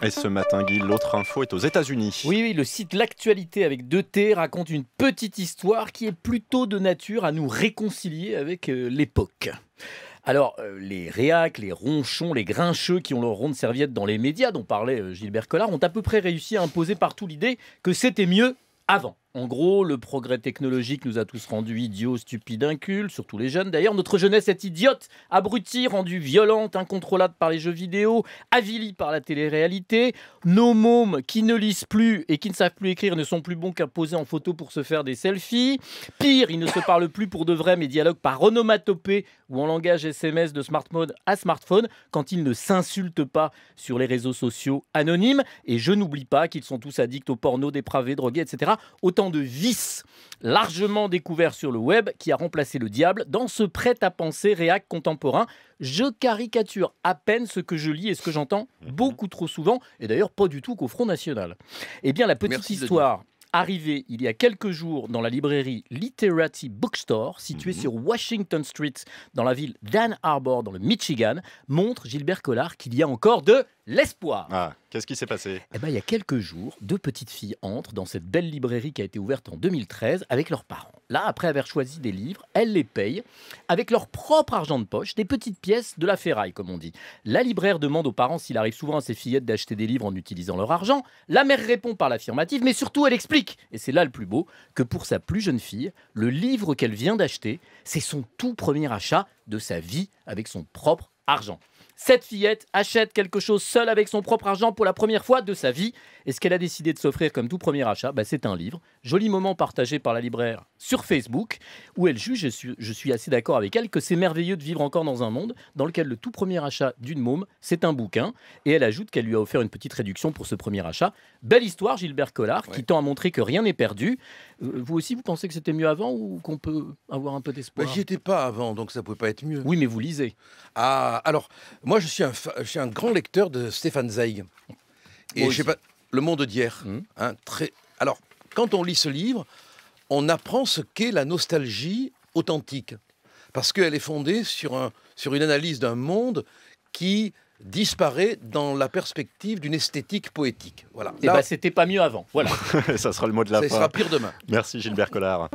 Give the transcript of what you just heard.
Et ce matin, Guy, l'autre info est aux États-Unis. Oui, le site L'Actualité avec 2T raconte une petite histoire qui est plutôt de nature à nous réconcilier avec l'époque. Alors, les réacs, les ronchons, les grincheux qui ont leur ronde serviette dans les médias, dont parlait Gilbert Collard, ont à peu près réussi à imposer partout l'idée que c'était mieux avant. En gros, le progrès technologique nous a tous rendus idiots, stupides, incultes, surtout les jeunes. D'ailleurs, notre jeunesse est idiote, abrutie, rendue violente, incontrôlable par les jeux vidéo, avilie par la télé-réalité. Nos mômes qui ne lisent plus et qui ne savent plus écrire ne sont plus bons qu'à poser en photo pour se faire des selfies. Pire, ils ne se parlent plus pour de vrai, mais dialoguent par onomatopée ou en langage SMS de smartphone à smartphone quand ils ne s'insultent pas sur les réseaux sociaux anonymes. Et je n'oublie pas qu'ils sont tous addicts au porno, dépravés, drogués, etc. Autant de vices largement découverts sur le web qui a remplacé le diable dans ce prêt-à-penser réac contemporain. Je caricature à peine ce que je lis et ce que j'entends beaucoup trop souvent, et d'ailleurs pas du tout qu'au Front National. Eh bien, la petite histoire arrivée il y a quelques jours dans la librairie Literati Bookstore, située sur Washington Street, dans la ville d'Ann Arbor, dans le Michigan, montre, Gilbert Collard, qu'il y a encore de l'espoir. Ah, qu'est-ce qui s'est passé? Eh ben, il y a quelques jours, deux petites filles entrent dans cette belle librairie qui a été ouverte en 2013 avec leurs parents. Là, après avoir choisi des livres, elles les payent avec leur propre argent de poche, des petites pièces de la ferraille, comme on dit. La libraire demande aux parents s'il arrive souvent à ses fillettes d'acheter des livres en utilisant leur argent. La mère répond par l'affirmative, mais surtout elle explique, et c'est là le plus beau, que pour sa plus jeune fille, le livre qu'elle vient d'acheter, c'est son tout premier achat de sa vie avec son propre argent. Cette fillette achète quelque chose seule avec son propre argent pour la première fois de sa vie. Et ce qu'elle a décidé de s'offrir comme tout premier achat, c'est un livre. Joli moment partagé par la libraire sur Facebook, où elle juge, je suis assez d'accord avec elle, que c'est merveilleux de vivre encore dans un monde dans lequel le tout premier achat d'une môme, c'est un bouquin. Et elle ajoute qu'elle lui a offert une petite réduction pour ce premier achat. Belle histoire, Gilbert Collard, qui tend à montrer que rien n'est perdu. Vous aussi, vous pensez que c'était mieux avant ou qu'on peut avoir un peu d'espoir? J'y étais pas avant, donc ça ne pouvait pas être mieux. Oui, mais vous lisez. Ah, alors, moi, je suis un grand lecteur de Stéphane Zweig. Et je sais pas, Le Monde d'hier. Alors, quand on lit ce livre, on apprend ce qu'est la nostalgie authentique. Parce qu'elle est fondée sur une analyse d'un monde qui disparaît dans la perspective d'une esthétique poétique. Voilà. Et c'était pas mieux avant. Voilà. Ça sera le mot de la fin. Ça sera pire demain. Merci Gilbert Collard.